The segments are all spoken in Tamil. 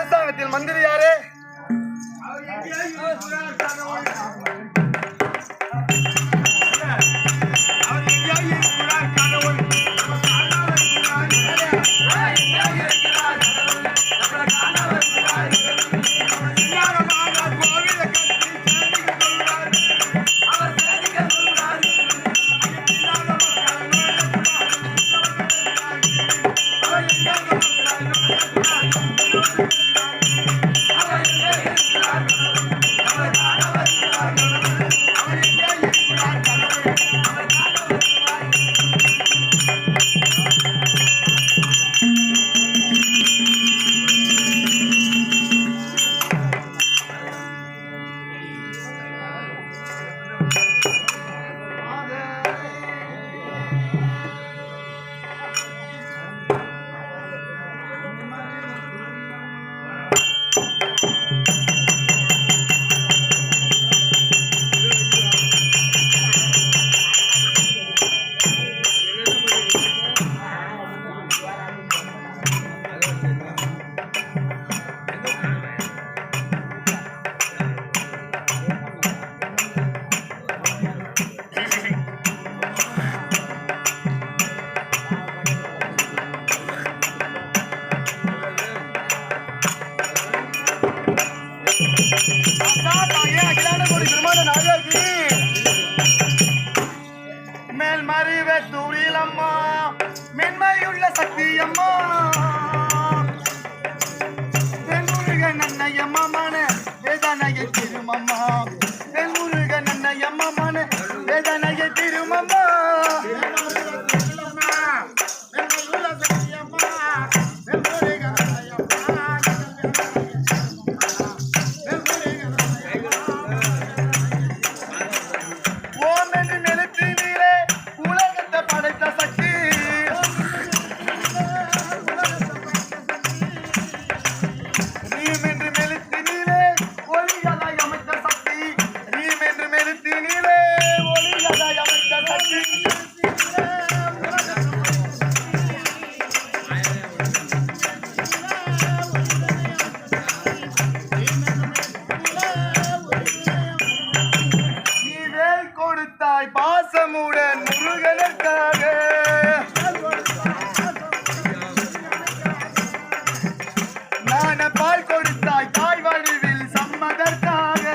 அரசாங்கத்தில் மந்திரி யாரு? மேல்மறிவே தூரிலம்மா மென்மையுள்ள சக்தி அம்மா தென்முருகன் நன்னையம்மா மன வேதனையை திருமம்மா தென்முருகன் நன்னையம்மா மன வேதனையை திருமம்மா பாசமுடன் முருகனுக்காக நான பால் கொடுத்தாய் தாய் வடிவில் சம்மதற்காக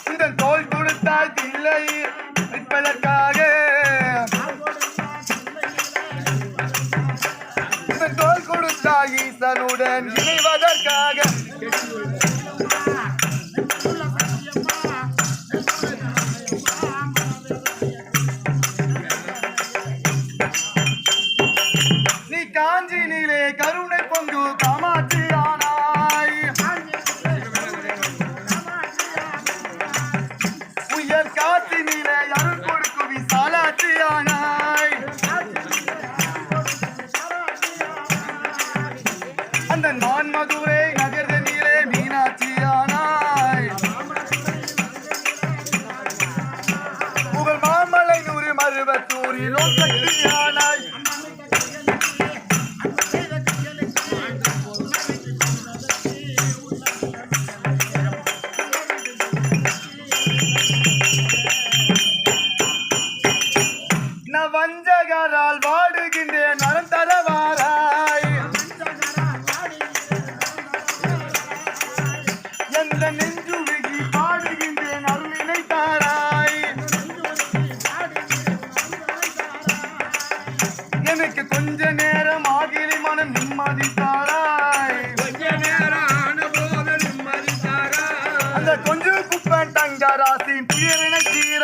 இந்த தோல் கொடுத்தாய் தில்லை நிற்பதற்காக இந்த தோல் கொடுத்தாய் ஈசனுடன் இணைவதற்காக நீ காஞ்சினிலே கருணை பொங்கு காமாட்சி ஆனாய் உயர் காற்றினிலே அருள் கொடுக்கும் விசாலாட்சி ஆனாய் அந்த நான் மதுரை நகர்தனிலே மீனாட்சி ஆனாய் புகழ் மாமலை நூறு மருவத்தூரில் சக்தி ஆனாய் வஞ்சகரால் வாடுகின்றேன் நலம் தரவாராய் எந்த நெஞ்சுருகி பாடுகின்றேன் அருளினை தாராய் எனக்கு கொஞ்ச நேரம் ஆகிலி மனம் நிம்மதி தாராய் அந்த கொஞ்சம் குப்பன் தங்க ராசின் துயரினை தீர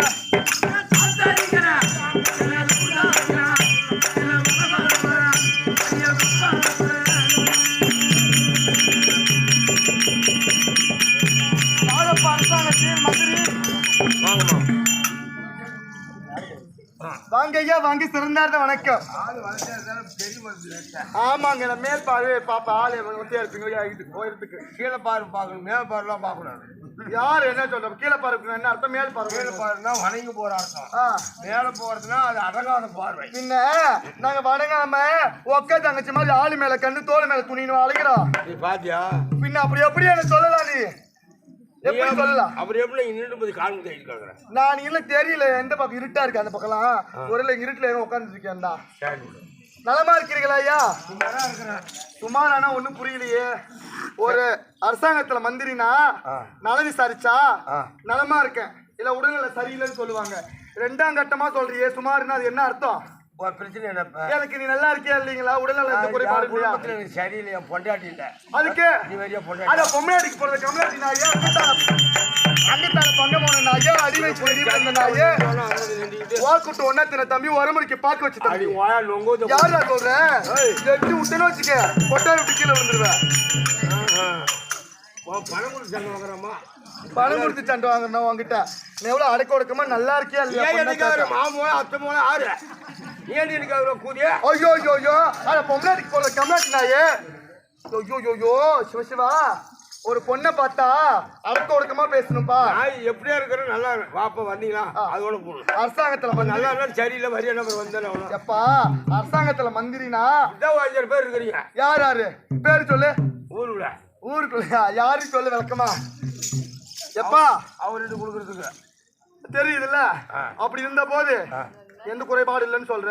வாங்கய்யா வாங்கி சிறந்தார்ந்த வணக்கம். ஆமாங்க மேல் பார்வை பாப்பா ஆளு இருப்பீங்க கோயிலத்துக்கு கீழே பாரு பார்க்கணும் மேல் பார்லாம் பார்க்கணும். யார் என்ன சொல்ற? கீழே பாருங்க என்ன அர்த்தம்? மேல் பாருங்க. கீழே பாருன்னா வணங்கி போற அர்த்தம். மேல போறதுன்னா அது அடங்காத பார்வை. பின்ன நாங்க வணங்காம ஒக்க தங்கச்சி மாதிரி ஆளு மேல கண்ணு தோல் மேல துணின்னு அழைக்கிறோம். நீ பாத்தியா? பின்ன அப்படி எப்படி எனக்கு சொல்லலாம்? நீ எப்படி சொல்லலாம்? அப்படி எப்படி நின்று போய் கால் முடி கேட்கறேன். நான் இல்ல தெரியல எந்த பக்கம் இருட்டா இருக்கு அந்த பக்கம்லாம். ஒருல இருட்டுல உட்கார்ந்து இருக்கேன்டா. நலமா இருக்கிறீங்களா ஐயா? சுமாரா இருக்கிறேன். சுமாரானா ஒண்ணும் புரியலையே. ஒரு அரசாங்கத்துல மந்திரினா நல விசாரிச்சா நலமா இருக்கேன் இல்ல உடல்நிலை சரியில்லைன்னு சொல்லுவாங்க. ரெண்டாம் கட்டமா சொல்றியே சுமாருன்னா அது என்ன அர்த்தம்? பிரச்சனை என்னப்ப? எனக்கு நீ நல்லா இருக்கியா இல்லீங்களா? உடல்நல எந்த குறைபாடு இல்லையா? எனக்கு சரியில்லையா? பொண்டாட்டி இல்ல. அதுக்கு நீ வரியா பொண்டாட்டி? அத பொம்மையாடிக்கு போறது கமலாட்டி நாயே அங்கத்தான பங்க போன நாயே அடி வச்சு ரெடி பண்ண நாயே வாக்குட்டு ஒன்னத்தின தம்பி வரமுடிக்கு பாக்க வச்சு தம்பி யாரா சொல்றேன்? எட்டு விட்டுன்னு வச்சுக்க கொட்டாய் விட்டு கீழே விழுந்துருவேன். பணம் கொடுத்து சண்டை வாங்குறமா? பணம் கொடுத்து சண்டை வாங்குறேன் உங்ககிட்ட. நீ எவ்வளவு அடக்க ஒடுக்கமா நல்லா இருக்கியா இல்லையா? மாமோ அத்தை போல ஆறு ஏன் எனக்கு அவ்வளோ கூதிய? ஐயோ ஐயோ ஐயோ அத பொம்மையாடிக்கு போற கமலாட்டி நாயே. ஐயோ ஐயோ சிவசிவா ஒரு பொண்ணை பார்த்தா அடக்க ஒடுக்கமா பேசணும்பா. எப்படியா இருக்கிற நல்லா வாப்பா வந்தீங்களா? அதோட போகணும். அரசாங்கத்துல நல்லா இருந்தாலும் சரியில்லை வரிய நம்பர் வந்தேன். எப்பா அரசாங்கத்துல மந்திரினா இதான் 5 பேர் இருக்கிறீங்க. யார் யாரு பேரு சொல்லு. ஊருல ஊருக்குள்ள யாரும் சொல்லு விளக்கமா. எப்பா அவர்கிட்ட கொடுக்கறதுக்கு தெரியுதுல்ல. அப்படி இருந்த போது எந்த குறைபாடு இல்லைன்னு சொல்ற.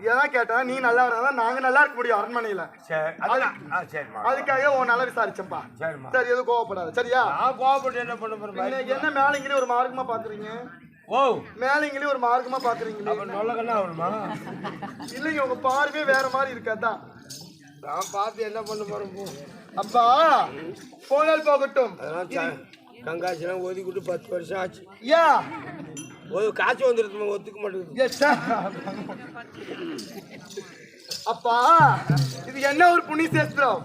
ஏதான் கேட்டா நீ நல்லா இருந்தா நாங்க நல்லா இருக்க முடியும் அரண்மனையில. அதுக்காக உன் நல்லா விசாரிச்சப்பா. சரி எதுவும் கோவப்படாது சரியா? கோவப்பட்டு என்ன பண்ண போறேன்? என்ன மேலங்கிலே ஒரு மார்க்கமா பாக்குறீங்க? ஓ மேலங்கிலே ஒரு மார்க்கமா பாக்குறீங்களே. நல்ல கண்ணா வருமா? இல்லைங்க உங்க பார்வையே வேற மாதிரி இருக்காதான். நான் பார்த்து என்ன பண்ண போறேன்? அப்பா போனால் போகட்டும். கங்காட்சிலாம் ஒதுக்கிட்டு 10 வருஷம் ஆச்சு. ஏன் காய்ச்சி வந்துருக்குமா? ஒத்துக்க மாட்டேங்குது. அப்பா இது என்ன ஒரு புண்ணிய சேஸ்திரம்?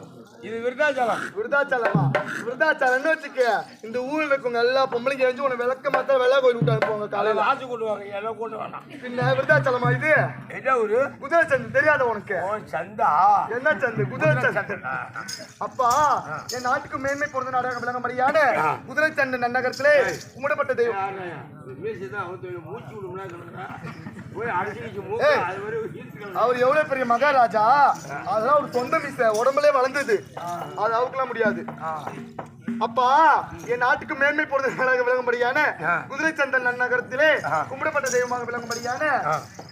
இது விருதாச்சலம். விருதாச்சலமா? விருதாச்சலம்னு வச்சுக்க இந்த ஊர்ல இருக்கவங்க எல்லா பொம்பளைங்க எழுந்து உன விளக்க மாத்தா வெள்ளை கோயில் விட்டு அனுப்புவாங்க. காலையில ஆசை கொண்டுவாங்க எல்லாம் கொண்டு வேணாம். பின்ன விருதாச்சலமா இது? என்ன ஒரு குதிரை சந்து தெரியாத உனக்கு? சந்தா என்ன சந்து? குதிரை சந்து. அப்பா என் நாட்டுக்கு மேன்மை பொருந்த நாடக விளங்கும்படியான குதிரை சந்து நன்னகரத்திலே கும்பிடப்பட்ட தெய்வம். அவர் எவ்வளவு பெரிய மகாராஜா. அதெல்லாம் ஒரு சொந்த மீச உடம்புலே வளர்ந்தது. அது அவுக்கலாம் முடியாது. அப்பா என் நாட்டுக்கு மேன்மை பொருந்த விளங்கும்படியான குதிரை சந்தன் நன்னகரத்திலே கும்பிடப்பட்ட தெய்வமாக விளங்கும்படியான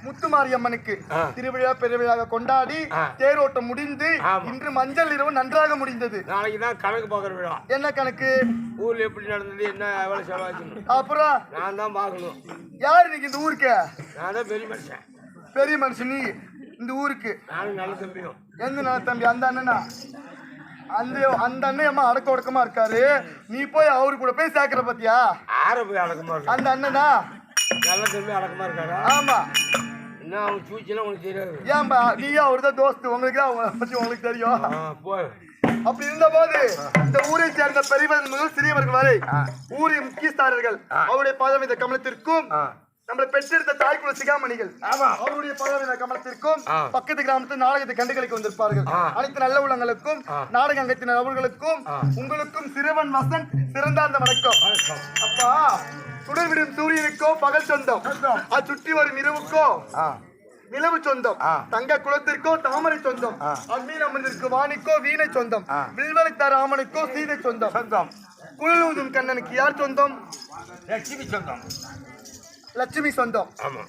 முத்துமாரியம்மனுக்கு திருவிழா பெருவிழாக கொண்டாடி தேரோட்டம் முடிந்து இன்று மஞ்சள் இரவு நன்றாக முடிந்தது. நாளைக்கு தான் கணக்கு பார்க்கற விழா. என்ன கணக்கு? ஊர்ல எப்படி நடந்தது, என்ன எவ்வளவு செலவாச்சு? அப்புறம் நான் தான் பார்க்கணும். யாரு இன்னைக்கு இந்த ஊருக்கு? நான் தான் பெரிய மனுஷன். பெரிய மனுஷன் நீ இந்த ஊருக்கு? நானும் நல்ல தம்பியும். எந்த நல்ல தம்பி? அந்த அண்ணனா? அந்த அண்ணன் அம்மா அடக்க ஒடுக்கமா இருக்காரு. நீ போய் அவரு கூட போய் சேர்க்கிற பத்தியா? ஆற போய் அடக்கமா இருக்கு. அந்த அண்ணனா நல்ல தம்பி அடக்கமா இருக்காரா? ஆமா. என்ன அவன் சூழ்ச்சிலாம் உனக்கு தெரியாது. ஏன்பா நீயா அவர்தான் தோஸ்து, உங்களுக்கு தான் அவங்களை பத்தி உங்களுக்கு தெரியும். போய் அப்படி இருந்த போது இந்த ஊரை சேர்ந்த பெரியவர் முதல் சிறியவர்கள் வரை ஊரின் முக்கியஸ்தாரர்கள் அவருடைய பாதம் இந்த கமலத்திற்கும் நம்மளை பெற்றெடுத்த தாய்க்குள்ள சிகாமணிகள் அவருடைய பாதம் இந்த கமலத்திற்கும் பக்கத்து கிராமத்தில் நாடகத்தை கண்டுகளிக்க வந்திருப்பார்கள். அனைத்து நல்ல உள்ளங்களுக்கும் நாடக அங்கத்தினர் அவர்களுக்கும் உங்களுக்கும் சிறுவன் வசந்த் சிறந்தார்ந்த வணக்கம். அப்பா சுடர் விடும் சூரியனுக்கோ பகல் சொந்தம், அது சுற்றி வரும் இரவுக்கோ நிலவு சொந்தம், தங்க குலத்திற்கோ தாமரை சொந்தம், அம்மீன் அம்மனிற்கு வாணிக்கோ வீணை சொந்தம், வில்வளைத்தார் ராமனுக்கோ சீதை சொந்தம், குழலூதும் கண்ணனுக்கு யார் சொந்தம்? லட்சுமி சொந்தம். லட்சுமி சொந்தம்.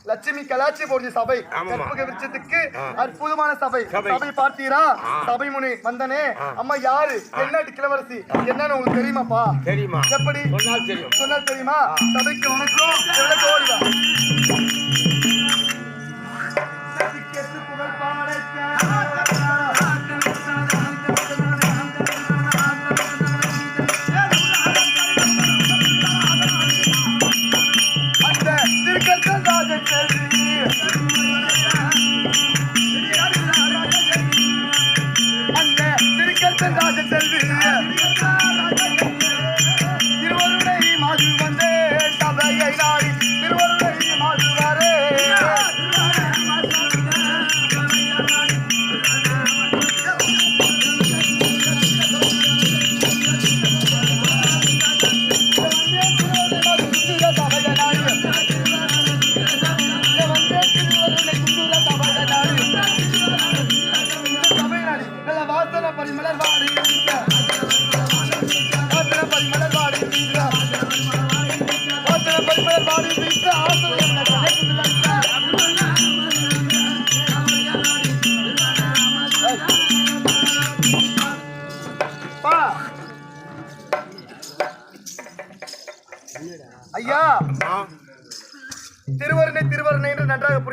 லட்சுமி கலாச்சி போன்ற சபை கற்பக விருட்சத்துக்கு அற்புதமான சபை. சபை பார்த்தீரா? சபை முனி வந்தனே அம்மா யாரு? என்னாட்டு கிழவரசி என்னன்னு உங்களுக்கு தெரியுமாப்பா? தெரியுமா? எப்படி சொன்னால் தெரியுமா? சபைக்கு உனக்கும் எவ்வளவு ஓடிவா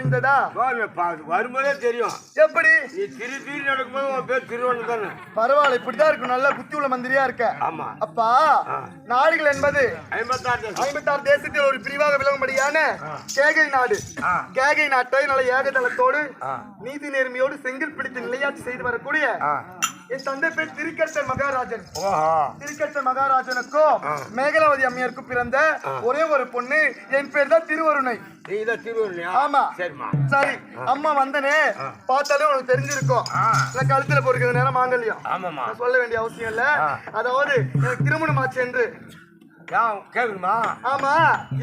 புரிந்ததா? வரும்போதே தெரியும். எப்படி? நீ திரு நடக்கும்போது உன் பேர் திருவண்ணு தானே. பரவாயில்ல, இப்படிதான் இருக்கும். நல்ல புத்தி உள்ள மந்திரியா இருக்க. ஆமா. அப்பா, நாடுகள் என்பது 56 தேசத்தில் ஒரு பிரிவாக விளங்கும்படியான கேகை நாடு. கேகை நாட்டை நல்ல ஏகதளத்தோடு நீதி நேர்மையோடு செங்கல் பிடித்து நிலையாட்சி செய்து வரக்கூடிய என் தந்தை பேர் திருக்கட்டர் மகாராஜன். திருக்கட்டர் மகாராஜனுக்கும் மேகலாவதி அம்மையாருக்கும் பிறந்த ஒரே ஒரு பொண்ணு. என் பேர் தான் திருவருணை. ஆமா. சரி, அம்மா வந்தனே பார்த்தாலே உனக்கு தெரிஞ்சிருக்கும். கழுத்துல பொறுக்கிற நேரம் மாங்கல்யம். சொல்ல வேண்டிய அவசியம் இல்ல. அதாவது எனக்கு திருமணம் ஆச்சு என்று கேக்குமா? ஆமா.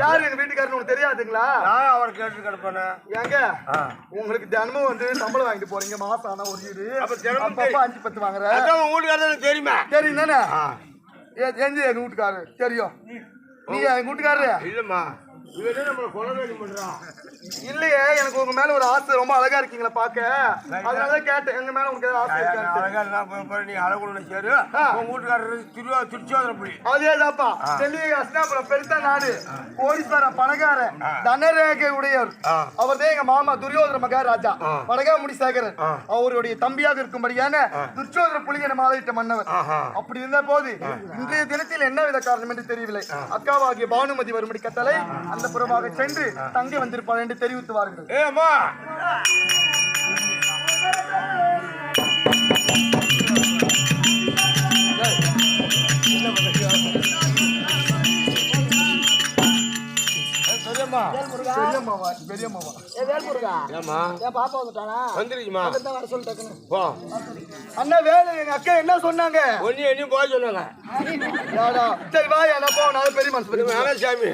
யாரு எங்க வீட்டுக்காரன்னு உனக்கு தெரியாதுங்களா? நான் அவர் கேட்டு கிடப்பானே. ஏங்க, உங்களுக்கு தினமும் வந்து சம்பளம் வாங்கிட்டு போறீங்க. மாசம் ஆனா ஒரு வீடு அப்ப 5-10 வாங்குற. வீட்டுக்காரர் தெரியுமா? தெரியும் தானே? எங்க எங்க வீட்டுக்காரரு தெரியும். நீங்க எங்க வீட்டுக்காரரு இல்லம்மா. நம்மள கொலை பண்றான். இல்லையே, எனக்கு உங்க மேல ஒரு ஆசை. ரொம்ப அழகா இருக்கீங்களா பாக்க, அதனால கேட்டேன். எங்க மேல உங்களுக்கு ஆசை இருக்கான்னு. நீ அழகுள்ள சேரு. உங்க வீட்டுக்காரரு திருச்சோதரப்புலி. அதேதாப்பா. டெல்லி அஸ்னாபுரம் பெருத்த நாடு, கோடீஸ்வரன் பணக்காரன், தனரேகை உடையவர். அவர் தான் எங்க மாமா துரியோதர மகாராஜா வடகாமுடி சேகரன். அவருடைய தம்பியாக இருக்கும்படியான துரியோதர புலி என மாலையிட்ட மன்னவர். அப்படி இருந்த போது இன்றைய தினத்தில் என்ன வித காரணம் என்று தெரியவில்லை. அக்காவாகிய பானுமதி வரும்படி கட்டளை அந்த புறமாக சென்று தங்கி வந்திருப்பார் என்று தெரிவித்துவார்கள். ஏமா அண்ணா வேலை எங்க அக்கா என்ன சொன்னாங்க? போக சொன்னாங்க. சரி வா, என்ன போனாலும் பெரிய மனசு சாமி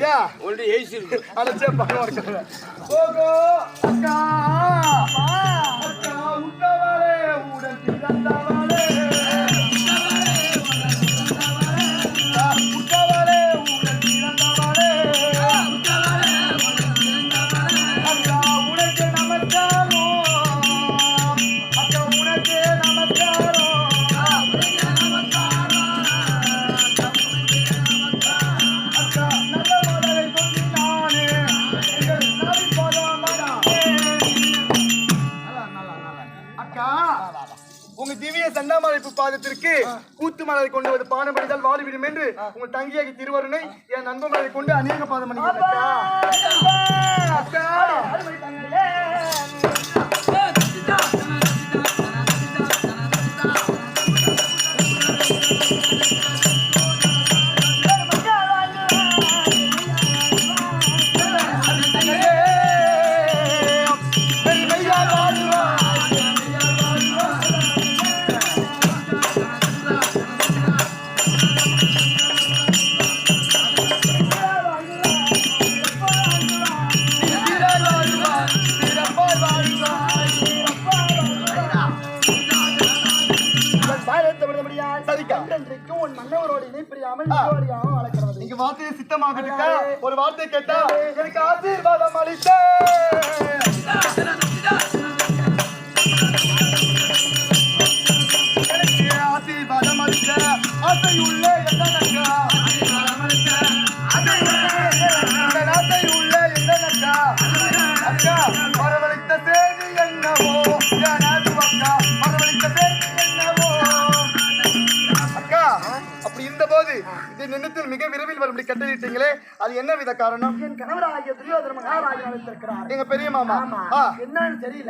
ஒன்று ஏசி இருக்கு. அழைச்சே பக்கம் போகோ அக்கா உண்டவளே உடன் பிறந்தவளே உண்டவளே உடன் பிறந்தவளே அக்கா உனக்கு நமஸ்காரம். அக்கா உனக்கு நமஸ்காரம். அக்கா நல்ல மலரை கொண்டு நானே எங்கள் நாவி அக்கா, உங்க திவ்ய சண்டாமலைப்பு பாதத்திற்கு கூத்து மலரை கொண்டு வந்து பானம் படித்தால் வாழிவிடும் என்று உங்கள் தங்கியாகி திருவருணை என் நண்பன் மலரை கொண்டு அநேக பாதம் பண்ணிக்கிறேன். அக்கா நீங்க வார்த்தையை சித்தமாக ஒரு வார்த்தை கேட்டா எனக்கு ஆசீர்வாதம் அளித்த ஆசீர்வாதம் அளித்த ஆசையுள்ள என்னக்கா ஆசையுள்ள என்னக்கா அக்கா வரவழைத்த செய்தி என்னவோ அக்கா வரவழைத்த செய்தி என்னவோ அக்கா. அப்படி இருந்த போது இந்த நிமிடத்தில் மிக விரைவில் வரும்படி கட்டளிட்டீங்களே, அது என்ன வித காரணம்? என் கணவராகிய துரியோதர மகாராஜன் அழைத்திருக்கிறார். எங்க பெரிய மாமா. என்னன்னு தெரியல.